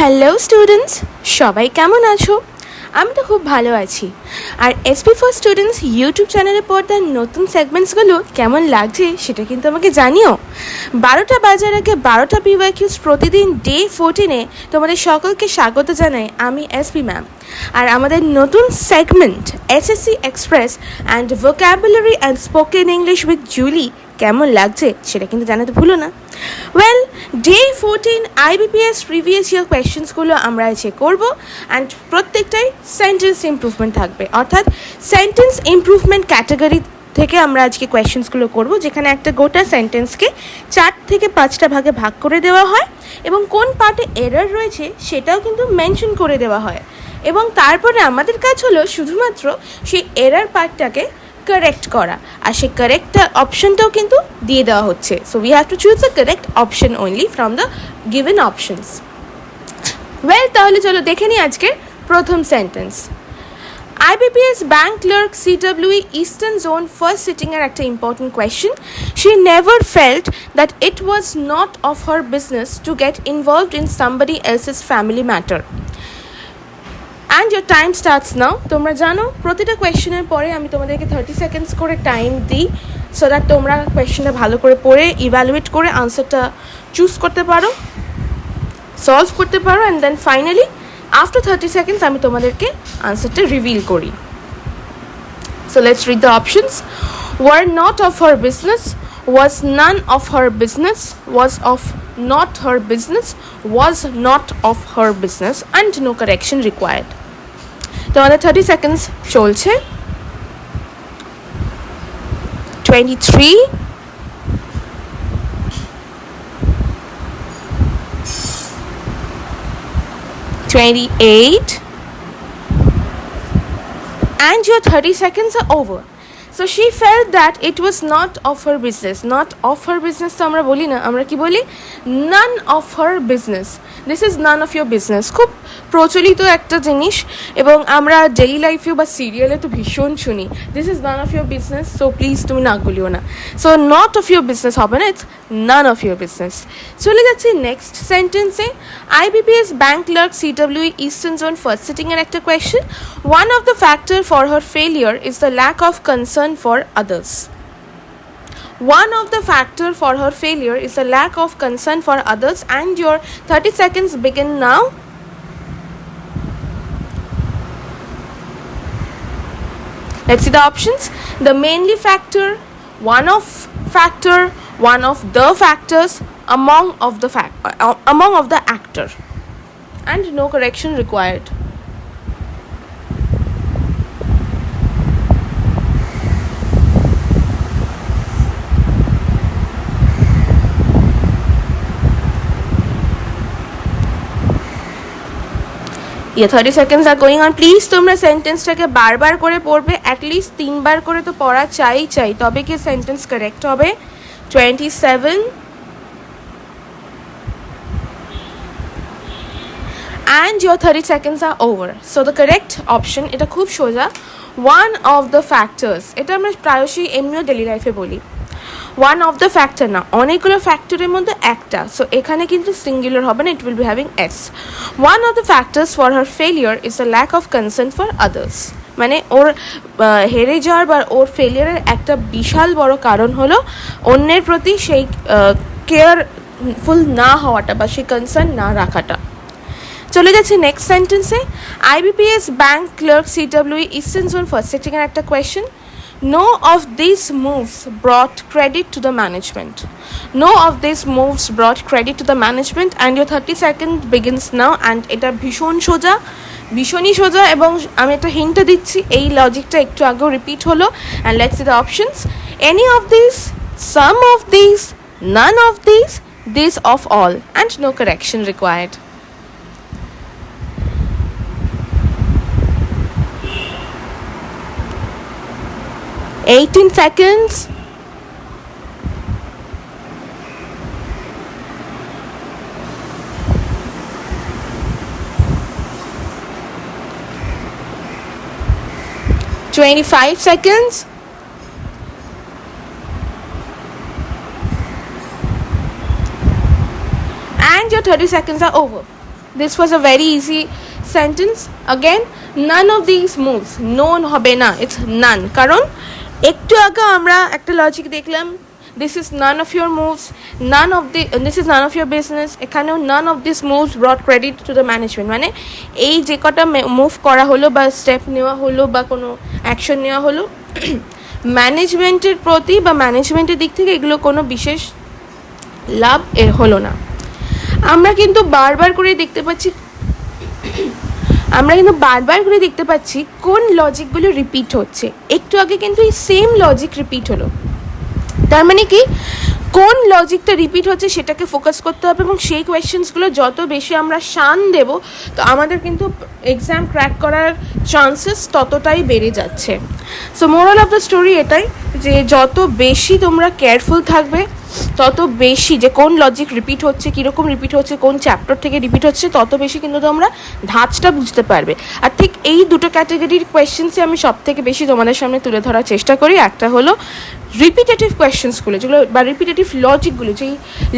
Hello students, সবাই কেমন আছো? আমি তো খুব ভালো আছি। আর এসপি ফর স্টুডেন্টস ইউটিউব চ্যানেলের পর্দার নতুন সেগমেন্টসগুলো কেমন লাগছে সেটা কিন্তু আমাকে জানিও। 12টা বাজার আগে 12টা PYQs প্রতিদিন Day 14-এ তোমাদের সকলকে স্বাগত জানাই আমি এসপি ম্যাম। আর আমাদের নতুন segment SSC express and vocabulary and spoken English with Julie কেমন লাগছে সেটা কিন্তু জানাতে ভুলো না। Well, Day 14 IBPS previous year কোয়েশ্চেন্সগুলো আমরা চেক করবো অ্যান্ড প্রত্যেকটাই সেন্টেন্স ইমপ্রুভমেন্ট থাকবে, অর্থাৎ সেন্টেন্স ইমপ্রুভমেন্ট ক্যাটাগরি থেকে আমরা আজকে কোয়েশ্চেন্সগুলো করব, যেখানে একটা গোটা সেন্টেন্সকে 4 থেকে 5টা ভাগে ভাগ করে দেওয়া হয় এবং কোন পার্টে এরর রয়েছে সেটাও কিন্তু মেনশন করে দেওয়া হয় এবং তারপরে আমাদের কাজ হলো শুধুমাত্র সেই এরর পার্টটাকে কারেক্ট করা, আর সেই কারেক্ট অপশনটাও কিন্তু দিয়ে দেওয়া হচ্ছে। So we have to choose the correct option only from the given options. Well, তাহলে চলো দেখে নিই আজকের প্রথম sentence. IBPS bank clerk CWE Eastern Zone first sitting at একটা important question. She never felt that it was not of her business to get involved in somebody else's family matter. And your time starts now. তোমরা জানো প্রতিটা কোয়েশ্চেনের পরে আমি তোমাদেরকে 30 seconds করে time দিই, so that তোমরা কোয়েশ্চেনটা ভালো করে পড়ে ইভ্যালুয়েট করে আনসারটা চুজ করতে পারো, সলভ করতে পারো, and then finally after 30 seconds আমি তোমাদেরকে আনসারটা রিভিল করি। So let's read the options. Were not of her business, was none of her business, was of not her business, was not of her business, and no correction required. তোমাদের 30 seconds চলছে। 23, 28, and your 30 seconds are over. So she felt that it was not of her business. Not of her business তো আমরা বলি না, আমরা কি বলি? None of her business. This is none of your business. খুব প্রচলিত একটা জিনিস এবং আমরা ডেইলি লাইফেও বা সিরিয়ালে তো ভীষণ শুনি, this is none of your business, so please তুমি না বলিও না। So not of your business হবে না, it's none of your business. চলে যাচ্ছি নেক্সট সেন্টেন্সে। IBPS bank clerk CWE Eastern Zone first sitting এর একটা question. One of the factor for her failure is the lack of concern for others. One of the factor for her failure is the lack of concern for others, and your 30 seconds begin now. Let's see the options. The mainly factor, one of factor, one of the factors, among of the actor, and no correction required. Yeah, 30 seconds are going on. Please তোমরা সেন্টেন্সটাকে বারবার করে পড়বে, at least 3 বার করে তো পড়া চাই, তবে কি সেন্টেন্স কারেক্ট হবে। 27, and your 30 seconds are over. So the correct option, এটা খুব সোজা, one of the factors, এটা আমরা প্রায়শই এমনিও ডেলি লাইফে বলি। ওয়ান অফ দ্য ফ্যাক্টর না, অনেকগুলো ফ্যাক্টরের মধ্যে একটা, সো এখানে কিন্তু সিঙ্গুলার হবে না, it will be having S. One of the factors for her failure is the lack of concern for others, মানে ওর হেরে যাওয়ার বা ওর ফেলিয়ারের একটা বিশাল বড় কারণ হলো অন্যের প্রতি সেই কেয়ারফুল না হওয়াটা বা সেই কনসার্ন না রাখাটা। চলে যাচ্ছে নেক্সট সেন্টেন্সে। IBPS bank clerk CWE Eastern Zone first sitting এর একটা question. No of these moves brought credit to the management. No of these moves brought credit to the management, and your 30 seconds begins now. And এটা ভীষণই সোজা এবং আমি একটা hint দিচ্ছি, এই লজিকটা একটু আগেও রিপিট হলো। and let's see the options. Any of these, some of these, none of these, this of all, and no correction required. 18 seconds. 25 seconds. And your 30 seconds are over. This was a very easy sentence. Again, none of these moves. None হবে না, it's none. কারণ একটু আগে আমরা একটা logic দেখলাম, this is none of your moves, this is none of your business. এখানেও none of these moves brought credit to the management. মানে এই যে কটা মুভ করা হলো বা স্টেপ নেওয়া হলো বা কোনো অ্যাকশন নেওয়া হলো ম্যানেজমেন্টের প্রতি বা ম্যানেজমেন্টের দিক থেকে এগুলো কোনো বিশেষ লাভ হলো না। আমরা কিন্তু বারবার করে দেখতে পাচ্ছি কোন লজিকগুলো রিপিট হচ্ছে। একটু আগে কিন্তু এই সেম লজিক রিপিট হলো, তার মানে কি কোন লজিকটা রিপিট হচ্ছে সেটাকে ফোকাস করতে হবে এবং সেই কোয়েশ্চেন্সগুলো যত বেশি আমরা শান দেব তো আমাদের কিন্তু এক্সাম ক্র্যাক করার চান্সেস ততটাই বেড়ে যাচ্ছে। So moral of the story এটাই যে যত বেশি তোমরা কেয়ারফুল থাকবে তত বেশি যে কোন লজিক রিপিট হচ্ছে, কীরকম রিপিট হচ্ছে, কোন চ্যাপ্টার থেকে রিপিট হচ্ছে তত বেশি কিন্তু তোমরা ধাঁচটা বুঝতে পারবে। আর ঠিক এই দুটো ক্যাটাগরির কোয়েশ্চেন্সই আমি সব থেকে বেশি তোমাদের সামনে তুলে ধরার চেষ্টা করি। একটা হলো রিপিটেটিভ কোয়েশ্চেন্সগুলো যেগুলো বা রিপিটেটিভ লজিকগুলো, যেই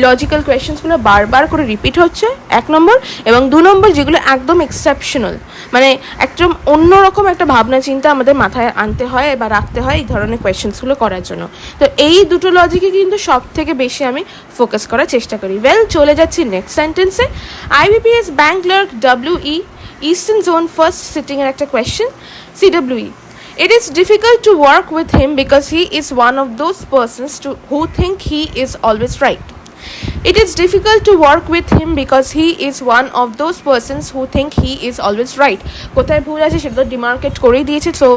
লজিক্যাল কোয়েশ্চেন্সগুলো বারবার করে রিপিট হচ্ছে 1 নম্বর, এবং 2 নম্বর যেগুলো একদম এক্সেপশনাল, মানে একদম অন্যরকম একটা ভাবনা চিন্তা আমাদের মাথায় আনতে হয় বা রাখতে হয় এই ধরনের কোয়েশ্চেন্সগুলো করার জন্য। তো এই দুটো লজিকে কিন্তু সব থেকে বেশি আমি ফোকাস করার চেষ্টা করি। চলে যাচ্ছি নেক্সট সেন্টেন্সে। IBPS bank clerk WE eastern zone first sitting এর একটা question. CWE: It is difficult to work with him because he is one of those persons who think he is always right. It is difficult to work with him because he is one of those persons who think he is always right. কোথায় ভুল আছে সেটা তো demarcate করেই দিয়েছে, so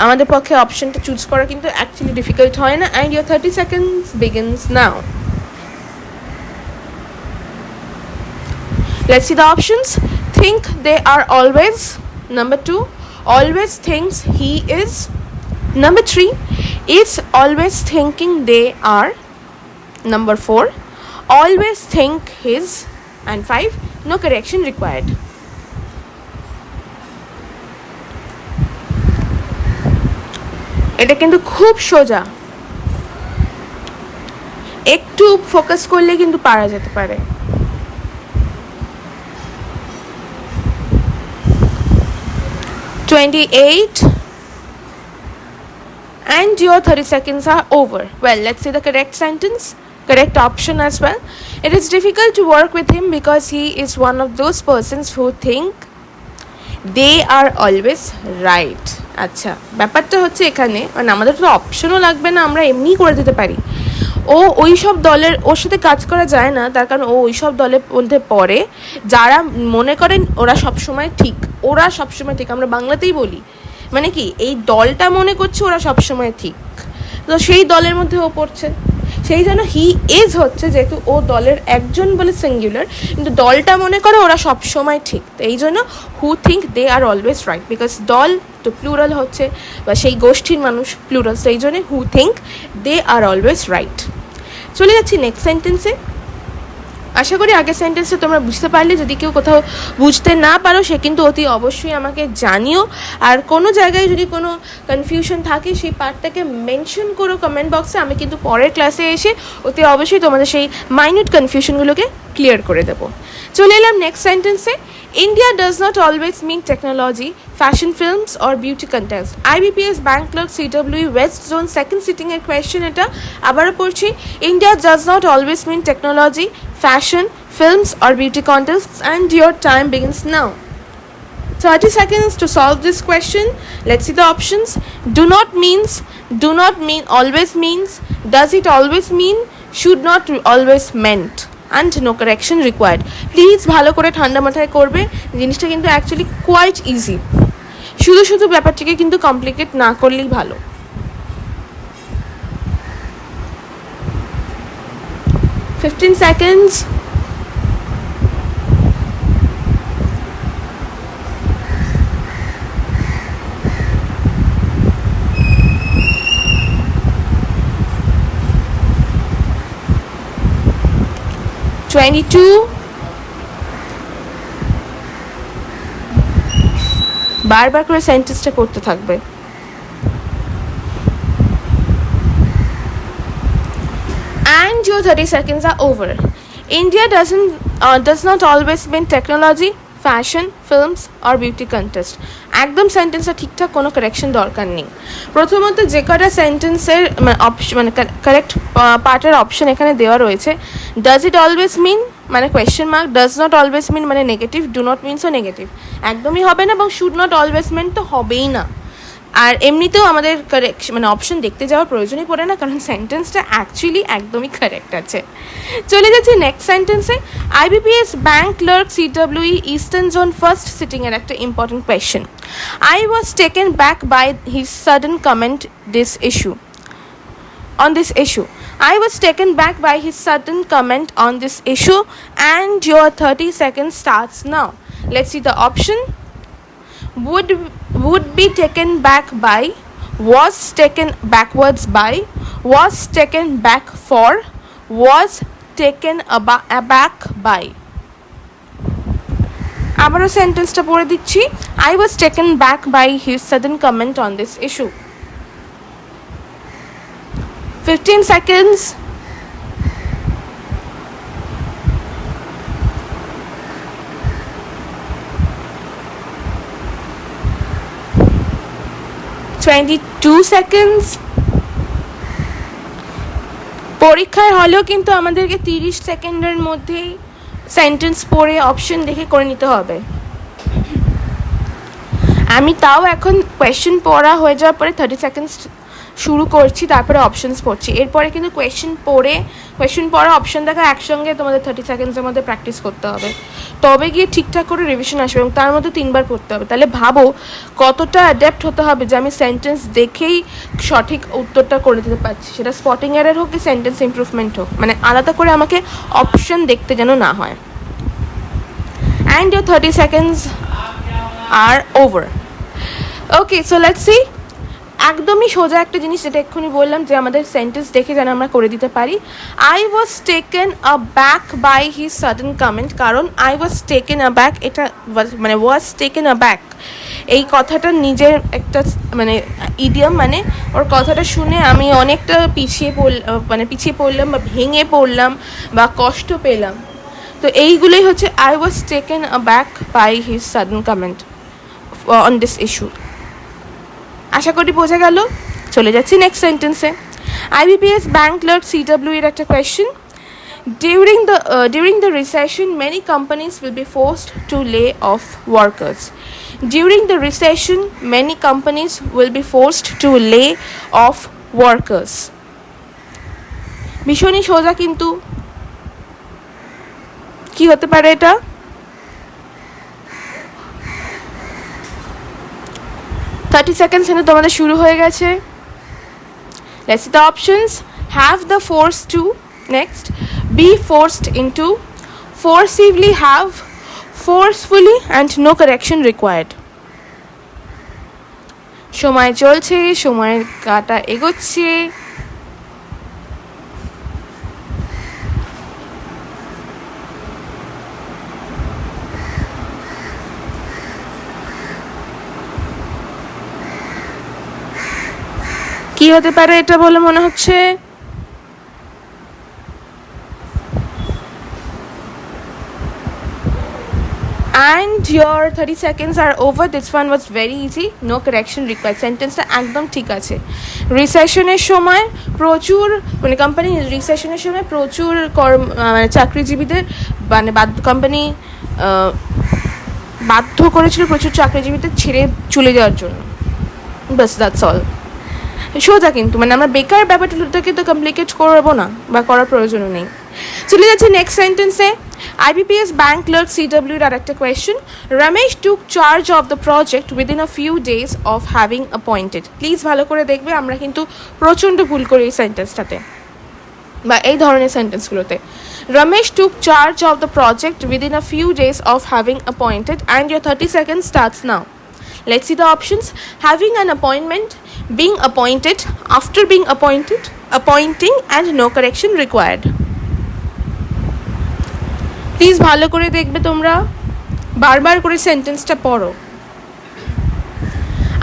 আমাদের পক্ষে অপশনটা চুজ করা কিন্তু অ্যাকচুয়ালি ডিফিকাল্ট হয় না। And your 30 seconds begins now. Let's see the options. Think they are always. Number 2, always thinks he is. Number 3, is always thinking they are. Number 4, always think his. And 5, no correction required. এটা কিন্তু খুব সোজা, একটু focus করলে কিন্তু পারা যেতে পারে। 28 and your 30 seconds are over. Well, let's see the correct option as well. It is difficult to work with him because he is one of those persons who think they are always right. আচ্ছা, ব্যাপারটা হচ্ছে এখানে মানে আমাদের তো অপশনও লাগবে না, আমরা এমনি করে দিতে পারি। ওর সাথে কাজ করা যায় না, তার কারণ ওই সব দলের মধ্যে পড়ে যারা মনে করেন ওরা সবসময় ঠিক। আমরা বাংলাতেই বলি, মানে কি এই দলটা মনে করছে ওরা সবসময় ঠিক, তো সেই দলের মধ্যে ও পড়ছে। সেই জন্য হি ইজ হচ্ছে, যেহেতু ও দলের একজন বলে সিঙ্গুলার, কিন্তু দলটা মনে করে ওরা সবসময় ঠিক, তো এই জন্য who think they are always right, because দল তো প্লুরাল হচ্ছে বা সেই গোষ্ঠীর মানুষ প্লুরাল, সেই জন্য who think they are always right. চলে যাচ্ছি নেক্সট সেন্টেন্সে। আশা করি আগের সেন্টেন্সে তোমরা বুঝতে পারলে। যদি কেউ কোথাও বুঝতে না পারো সে কিন্তু অতি অবশ্যই আমাকে জানিও, আর কোনো জায়গায় যদি কোনো কনফিউশন থাকে সেই পার্টটাকে মেনশন করো কমেন্ট বক্সে। আমি কিন্তু পরের ক্লাসে এসে অতি অবশ্যই তোমাদের সেই মাইনিউট কনফিউশনগুলোকে ক্লিয়ার করে দেবো। চলে এলাম নেক্সট সেন্টেন্সে। India does not always mean technology, fashion films or beauty contest. IBPS Bank Clerk CWE West Zone second sitting এর question এটা আবারও পড়ছি। India does not always mean technology, fashion, films or beauty contests, and your time begins now. 30 seconds to solve this question. Let's see the options. Do not mean, always means, does it always mean, should not always meant, and no correction required. Please ভালো করে ঠান্ডা মাথায় করবে, জিনিসটা কিন্তু actually quite easy, শুধু ব্যাপারটিকে কিন্তু complicate না করলেই ভালো। 15 seconds. বারবার করে সেন্টেন্সটা করতে থাকবে। And your 30 seconds are over. India does not always mean technology, fashion, films or beauty contest. একদম সেন্টেন্সটা ঠিকঠাক, কোনো কারেকশন দরকার নেই। প্রথমত যে কটা সেন্টেন্সের মানে কারেক্ট পার্টের অপশন এখানে দেওয়া রয়েছে, ডাজ ইট অলওয়েজ মিন মানে question mark, does not always mean মানে নেগেটিভ, ডু নট মিনসও নেগেটিভ, একদমই হবে না, এবং শুড নট অলওয়েজ মিন তো হবেই না। আর এমনিতেও আমাদের কারেকশন মানে অপশন দেখতে যাওয়ার প্রয়োজনই পড়ে না, কারণ সেন্টেন্সটা অ্যাকচুয়ালি একদমই কারেক্ট আছে। চলে যাচ্ছি নেক্সট সেন্টেন্সে। IBPS bank clerk CWE eastern zone first sitting এর একটা important question. I was taken back by his sudden comment on this issue. I was taken back by his sudden comment on this issue, and your 30 seconds starts now. Let's see the option. Would be taken back by, was taken backwards by, was taken back for, was taken aback by. আবারও সেন্টেন্সটা পড়ে দিচ্ছি। I was taken back by his sudden comment on this issue. 15 seconds. Two seconds. পরীক্ষার হলেও কিন্তু আমাদেরকে 30 সেকেন্ডের মধ্যেই সেন্টেন্স পড়ে অপশন দেখে করে নিতে হবে। আমি তাও এখন কোয়েশ্চেন পড়া হয়ে যাওয়ার পরে 30 সেকেন্ডস শুরু করছি, তারপরে অপশনস পড়ছি। এরপরে কিন্তু কোয়েশ্চেন পড়া অপশন দেখা একসঙ্গে তোমাদের 30 সেকেন্ডসের মধ্যে প্র্যাকটিস করতে হবে, তবে গিয়ে ঠিকঠাক করে রিভিশন আসবে, এবং তার মধ্যে 3 বার পড়তে হবে। তাহলে ভাবো কতটা অ্যাডাপ্ট হতে হবে যে আমি সেন্টেন্স দেখেই সঠিক উত্তরটা করে দিতে পারছি, সেটা স্পটিং এরর হোক কি সেন্টেন্স ইমপ্রুভমেন্ট হোক, মানে আলাদা করে আমাকে অপশন দেখতে যেন না হয়। And your 30 seconds are over. Okay, so let's see. একদমই সোজা একটা জিনিস যেটা এক্ষুনি বললাম, যে আমাদের সেন্টেন্স দেখে যেন আমরা করে দিতে পারি। I was taken aback by his sudden comment, কারণ I was taken aback, এটা মানে was taken aback এই কথাটা নিজের একটা মানে ইডিয়াম, মানে ওর কথাটা শুনে আমি অনেকটা পিছিয়ে পড়লাম বা ভেঙে পড়লাম বা কষ্ট পেলাম। তো এইগুলোই হচ্ছে I was taken aback by his sudden comment on this issue। আশা করি বোঝা গেল। চলে যাচ্ছি নেক্সট সেন্টেন্সে। IBPS ব্যাংক ক্লার্ক CWE এর একটা question. During the recession, many companies will be forced to lay off workers. During the recession, many companies will be forced to lay off workers. ভীষণই সোজা, কিন্তু কি হতে পারে এটা? Thirty seconds কিন্তু তোমাদের শুরু হয়ে গেছে। Let's see the options. Have the force to, next, be forced into, forcibly have, forcefully, and no correction required. সময় চলছে, সময়ের কাঁটা এগোচ্ছে। কি হতে পারে এটা বলে মনে হচ্ছে? And your 30 seconds are over. This one was very easy. No correction required. সেন্টেন্সটা একদম ঠিক আছে। রিসেশনের সময় প্রচুর মানে কোম্পানি রিসেশনের সময় প্রচুর মানে চাকরিজীবীদের মানে কোম্পানি বাধ্য করেছিল প্রচুর চাকরিজীবীদের ছেড়ে চলে যাওয়ার জন্য। বাস, দ্যাটস অল। সোজা, কিন্তু মানে আমরা বেকার ব্যাপারটাকে তো কমপ্লিকেট করবো না বা করার প্রয়োজনও নেই। চলে যাচ্ছি নেক্সট সেন্টেন্সে। IBPS ব্যাংক ক্লার্ক CWE আর একটা question. Ramesh took charge of the project within a few days of having appointed. Please ভালো করে দেখবে, আমরা কিন্তু প্রচণ্ড ভুল করি এই সেন্টেন্সটাতে বা এই ধরনের সেন্টেন্সগুলোতে। Ramesh took charge of the project within a few days of having appointed, and your 30 seconds starts now. Let's see the options. Having an appointment, being appointed, after being appointed, appointing, and no correction required. Please ভালো করে দেখবে, তোমরা বারবার করে সেন্টেন্সটা পড়ো।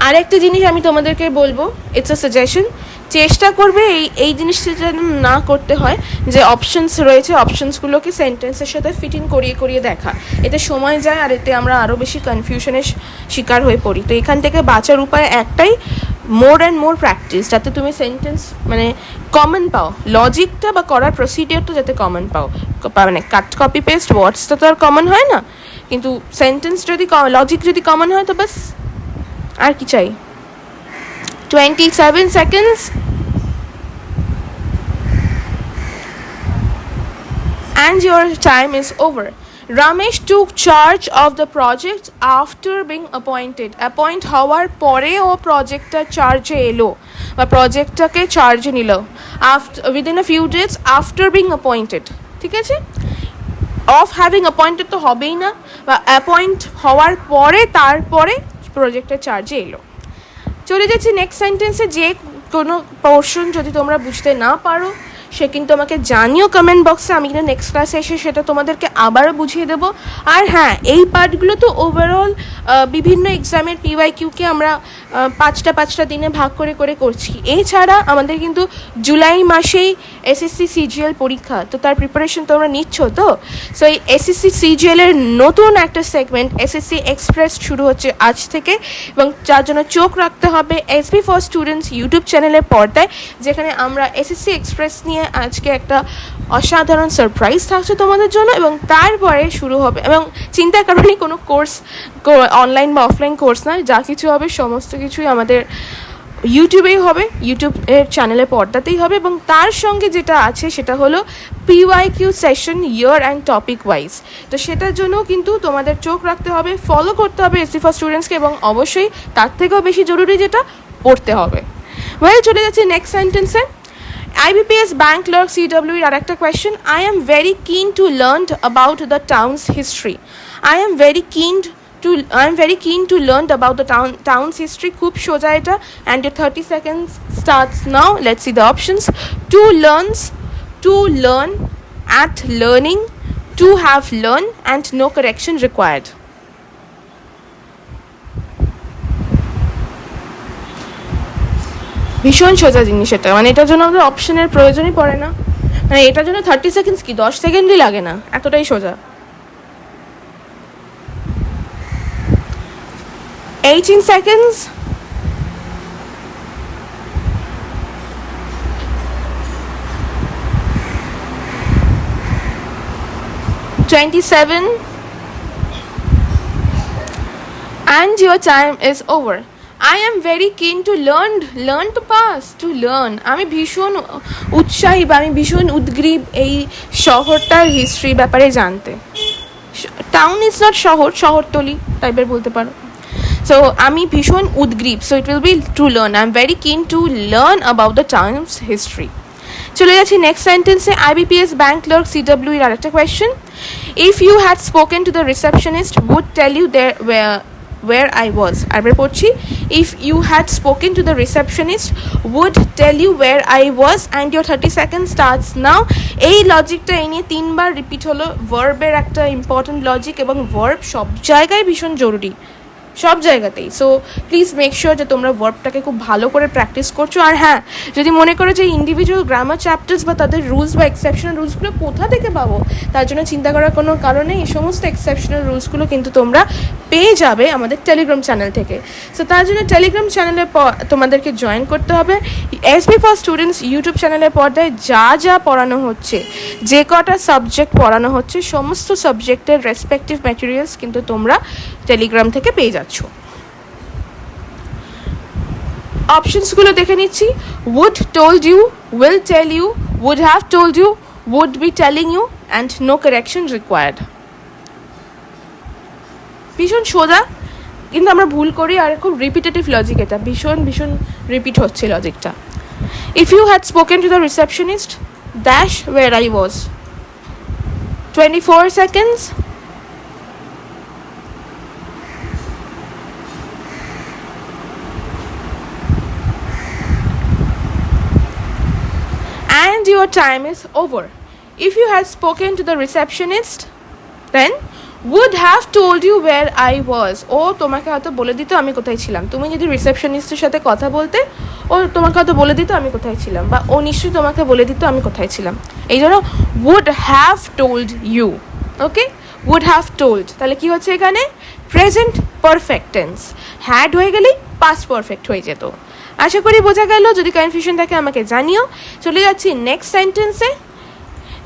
আর একটা জিনিস আমি তোমাদেরকে বলবো, ইটস আ সাজেশন, চেষ্টা করবে এই জিনিসটা যেন না করতে হয় যে অপশনস রয়েছে, অপশনসগুলোকে সেন্টেন্সের সাথে ফিট ইন করিয়ে দেখা। এতে সময় যায় আর এতে আমরা আরও বেশি কনফিউশনের শিকার হয়ে পড়ি। তো এখান থেকে বাঁচার উপায় একটাই, মোর অ্যান্ড মোর প্র্যাকটিস, যাতে তুমি সেন্টেন্স মানে কমন পাও, লজিকটা বা করার প্রসিডিওরটা যাতে কমন পাও। মানে কাট কপি পেস্ট ওয়ার্ডসটা তো আর কমন হয় না, কিন্তু সেন্টেন্স যদি লজিক যদি কমন হয় তো বাস, আর কি চাই। 27 seconds. And your time is over. Ramesh took charge of the project after being appointed. Appoint হওয়ার পরে ও প্রজেক্টটা চার্জে এলো বা প্রজেক্টটাকে চার্জে নিল within a few days after being appointed. ঠিক আছে, অফ হ্যাভিং অ্যাপয়েন্টেড তো হবেই না, বা অ্যাপয়েন্ট হওয়ার পরে তারপরে প্রজেক্টটা চার্জে এলো। চলে যাচ্ছি নেক্সট সেন্টেন্সে। যে কোনো পোর্শন যদি তোমরা বুঝতে না পারো সে কিন্তু আমাকে জানিও কমেন্ট বক্সে, আমি কিন্তু নেক্সট ক্লাসে এসে সেটা তোমাদেরকে আবারও বুঝিয়ে দেবো। আর হ্যাঁ, এই পার্টগুলো তো ওভারঅল বিভিন্ন এক্সামের পিওয়াইকিউকে আমরা পাঁচটা দিনে ভাগ করে করছি। এছাড়া আমাদের কিন্তু জুলাই মাসেই এসএসসি সিজিএল পরীক্ষা, তো তার প্রিপারেশন তোমরা নিচ্ছ তো। সো এই এসএসসি সিজিএলের নতুন একটা সেগমেন্ট এসএসসি এক্সপ্রেস শুরু হচ্ছে আজ থেকে, এবং যার জন্য চোখ রাখতে হবে এসপি ফর স্টুডেন্টস ইউটিউব চ্যানেলের পর্দায়, যেখানে আমরা এসএসসি এক্সপ্রেস নিয়ে আজকে একটা অসাধারণ সারপ্রাইজ থাকছে তোমাদের জন্য। এবং তারপরে শুরু হবে, এবং চিন্তার কারণে কোনো কোর্স অনলাইন বা অফলাইন কোর্স নয়, যা কিছু হবে সমস্ত কিছুই আমাদের ইউটিউবেই হবে, ইউটিউবের চ্যানেলের পর্দাতেই হবে। এবং তার সঙ্গে যেটা আছে সেটা হলো PYQ session year and topic wise. তো সেটার জন্য কিন্তু তোমাদের চোখ রাখতে হবে, ফলো করতে হবে এসপি ফর স্টুডেন্টসকে, এবং অবশ্যই তার থেকেও বেশি জরুরি যেটা পড়তে হবে। চলে যাচ্ছি নেক্সট সেন্টেন্সে। IBPS bank clerk CW আর একটা question. I am very keen to learn about the town's history. I am very keen to learn about the town's history. খুব সোজা এটা, and your 30 seconds starts now. Let's see the options. To learns, to learn, at learning, to have learned, and no correction required. ভীষণ সোজা জিনিস এটা, মানে এটার জন্য আমাদের অপশনের প্রয়োজনই পড়ে না, মানে এটার জন্য 30 সেকেন্ডস কি 10 সেকেন্ডই লাগে না, এতটাই সোজা। 18 seconds. $27. And your time is over. I am very keen to learn to pass, to learn. আমি ভীষণ উৎসাহী বা আমি ভীষণ উদ্গ্রীব এই শহরটার হিস্ট্রি ব্যাপারে জানতে। টাউন ইজ নট শহর, শহরতলি টাইপের বলতে পারো। সো আমি ভীষণ উদ্গ্রীব, so it will be to learn. I am very keen to learn about the town's history. চলে যাচ্ছি নেক্সট সেন্টেন্সে। IBPS ব্যাংক ক্লার্ক CW এর আরেকটা question. If you had spoken to the receptionist would tell you where I was. আবার পড়ছি। If you had spoken to the receptionist would tell you where I was, and your 30 seconds starts now. এই লজিকটা এই নিয়ে 3 বার repeat হলো। ভার্বের একটা important logic, এবং verb সব জায়গায় ভীষণ জরুরি, সব জায়গাতেই। সো প্লিজ মেক শিওর যে তোমরা ভার্বটাকে খুব ভালো করে প্র্যাকটিস করছো। আর হ্যাঁ, যদি মনে করো যে ইন্ডিভিজুয়াল গ্রামার চ্যাপ্টার্স বা তাদের রুলস বা এক্সেপশনাল রুলসগুলো কোথা থেকে পাবো, তার জন্য চিন্তা করার কোনো কারণে এই সমস্ত এক্সেপশনাল রুলসগুলো কিন্তু তোমরা পেয়ে যাবে আমাদের টেলিগ্রাম চ্যানেল থেকে। সো তার জন্য টেলিগ্রাম চ্যানেলে তোমাদেরকে জয়েন করতে হবে। এসপি ফর স্টুডেন্টস ইউটিউব চ্যানেলের পর্দায় যা পড়ানো হচ্ছে, যে কটা সাবজেক্ট পড়ানো হচ্ছে, সমস্ত সাবজেক্টের রেসপেক্টিভ ম্যাটেরিয়ালস কিন্তু তোমরা টেলিগ্রাম থেকে পেয়ে যাচ্ছ। অপশনসগুলো দেখে নিচ্ছি। would told you, will tell you, would have told you, would be telling you, and no correction required. ভীষণ সোজা, কিন্তু আমরা ভুল করি, আর খুব রিপিটেটিভ লজিক এটা, ভীষণ রিপিট হচ্ছে লজিকটা। If you had spoken to the receptionist dash where I was. 24 seconds. And your time is over. If you had spoken to the receptionist, then would have told you where I was. ও তোমাকে হয়তো বলে দিত আমি কোথায় ছিলাম। তুমি যদি রিসেপশনিস্টের সাথে কথা বলতে, ও তোমাকে হয়তো বলে দিত আমি কোথায় ছিলাম, বা ও নিশ্চয়ই তোমাকে বলে দিত আমি কোথায় ছিলাম। এই জন্য would have told you, okay, would have told। তাহলে কি হচ্ছে এখানে? Present perfect tense. হ্যাড হয়ে গেলেই পাস্ট পারফেক্ট হয়ে যেত। আশা করি বোঝা গেল। যদি কনফিউশন থাকে আমাকে জানিও। চলে যাচ্ছি নেক্সট সেন্টেন্সে।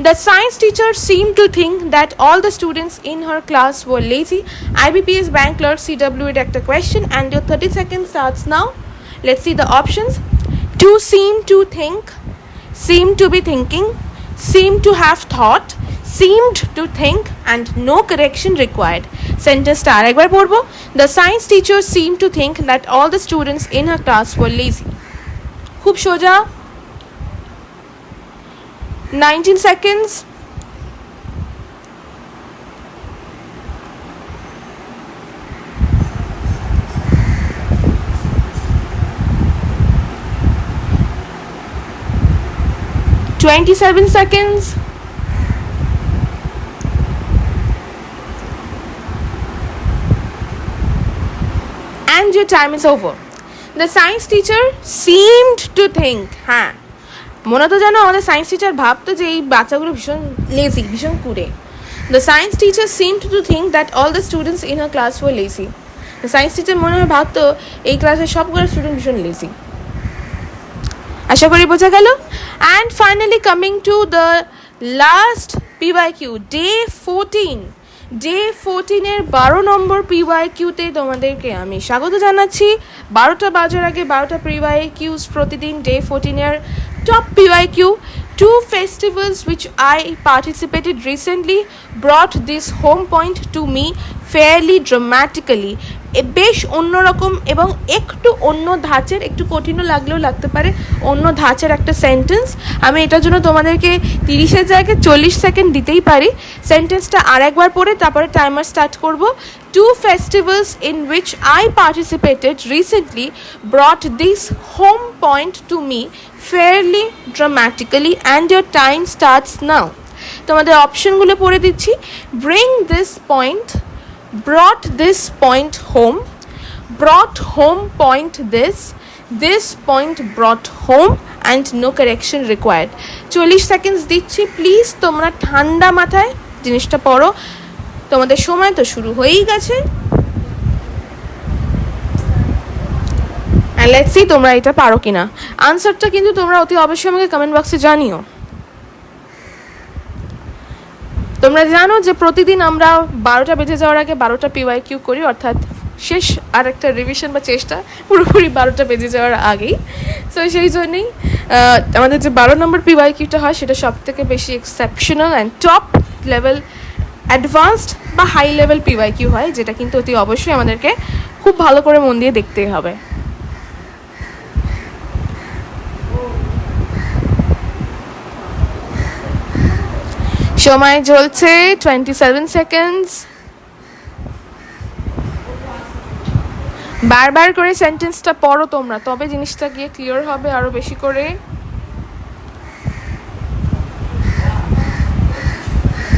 The science teacher seemed to think that all the students in her class were lazy. IBPS bank clerk CW এর একটা question and your 30 seconds starts now. Let's see the options. To seem to think, seem to be thinking, seem to have thought, seemed to think, and no correction required. Sentence টা আরেকবার পড়বো। The science teacher seemed to think that all the students in her class were lazy. খুব সোজা। 19 seconds. Twenty-seven seconds. And your time is over. The science teacher seemed to think, হ্যাঁ, মনে তো জানো আমাদের সায়েন্স টিচার ভাবতো যে এই বাচ্চাগুলো ভীষণ লেজি, ভীষণ কুড়ে। The science teacher seemed to think that all the students in a class were lazy. The science teacher মনে হয় ভাবতো এই ক্লাসের সবগুলো স্টুডেন্ট ভীষণ লেজি। আশা করি বোঝা গেল। And finally coming to the last PYQ, Day 14। Day 14-এর 12 নম্বর PYQ-তে তোমাদেরকে আমি স্বাগত জানাচ্ছি। 12টা বাজার আগে 12টা PYQs প্রতিদিন। Day 14-এর top PYQ: two festivals which I participated recently brought this home point to me fairly dramatically. বেশ অন্যরকম এবং একটু অন্য ধাঁচের, একটু কঠিনও লাগলেও লাগতে পারে, অন্য ধাঁচের একটা সেন্টেন্স। আমি এটার জন্য তোমাদেরকে 30-এর জায়গায় 40 সেকেন্ড দিতেই পারি। সেন্টেন্সটা আর একবার পড়ে তারপরে টাইমার স্টার্ট করব। Two festivals in which I participated recently brought this home point to me fairly dramatically and your time starts now. তোমাদের অপশনগুলো পড়ে দিচ্ছি। Bring this point, brought this point home, brought home point this point brought home, and no correction required. 40 seconds দিচ্ছি, please তোমরা ঠান্ডা মাথায় জিনিসটা পড়ো। তোমাদের সময় তো শুরু হয়েই গেছে। and let's see তোমরা এটা পারো কিনা। আনসারটা কিন্তু তোমরা অতি অবশ্যই আমাকে কমেন্ট বক্সে জানিও। তোমরা জানো যে প্রতিদিন আমরা 12টা বেজে যাওয়ার আগে 12টা PYQ করি, অর্থাৎ শেষ আর একটা রিভিশন বা চেষ্টা পুরোপুরি 12টা বেজে যাওয়ার আগেই। সো সেই জন্যই আমাদের যে 12 নম্বর PYQটা হয় সেটা সব থেকে বেশি exceptional and top level advanced বা হাই লেভেল PYQ হয়, যেটা কিন্তু অতি অবশ্যই আমাদেরকে খুব ভালো করে মন দিয়ে দেখতেই হবে। সময় চলছে 27 সেকেন্ডস। বারবার করে সেন্টেন্সটা পড়ো তোমরা, তবে জিনিসটা গিয়ে ক্লিয়ার হবে আরো বেশি করে।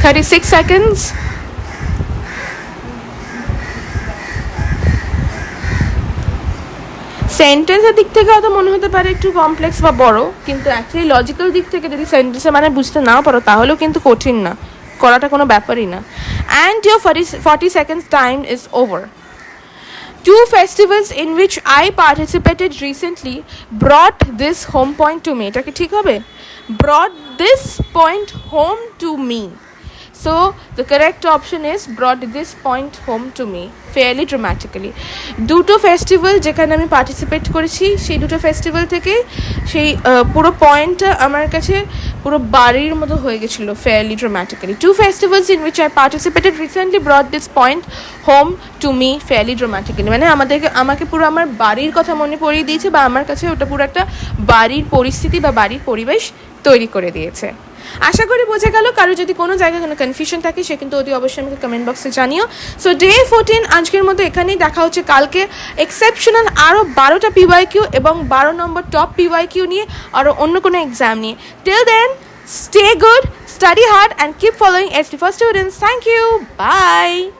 36 seconds. সেন্টেন্সের দিক থেকে হয়তো মনে হতে পারে একটু কমপ্লেক্স বা বড়, কিন্তু অ্যাকচুয়ালি লজিক্যাল দিক থেকে যদি সেন্টেন্সের মানে বুঝতে না পারো তাহলেও কিন্তু কঠিন না, করাটা কোনো ব্যাপারই না। And your 40 seconds time is over. Two festivals in which I participated recently brought this home point to me. এটা কি ঠিক হবে? Brought this point home to me. So the correct option is brought this point home to me fairly dramatically. দুটো festival যেখানে আমি participate করেছি, সেই দুটো ফেস্টিভ্যাল থেকে সেই পুরো পয়েন্টটা আমার কাছে পুরো বাড়ির মতো হয়ে গেছিলো fairly dramatically. Two festivals in which I participated recently brought this point home to me fairly dramatically. মানে আমাকে পুরো আমার বাড়ির কথা মনে পড়িয়ে দিয়েছে, বা আমার কাছে ওটা পুরো একটা বাড়ির পরিস্থিতি বা বাড়ির পরিবেশ তৈরি করে দিয়েছে। আশা করি বোঝা গেল। কারো যদি কোনো জায়গায় কোনো কনফিউশন থাকে সে কিন্তু অতি অবশ্যই আমাকে কমেন্ট বক্সে জানিও। সো Day 14 আজকের মতো এখানেই। দেখা হচ্ছে কালকে এক্সেপশনাল আরও 12টা PYQ এবং 12 নম্বর টপ PYQ নিয়ে, আরও অন্য কোনো এক্সাম নিয়ে। Till then Stay good, study hard, and keep following SP for Students. Thank you. Bye.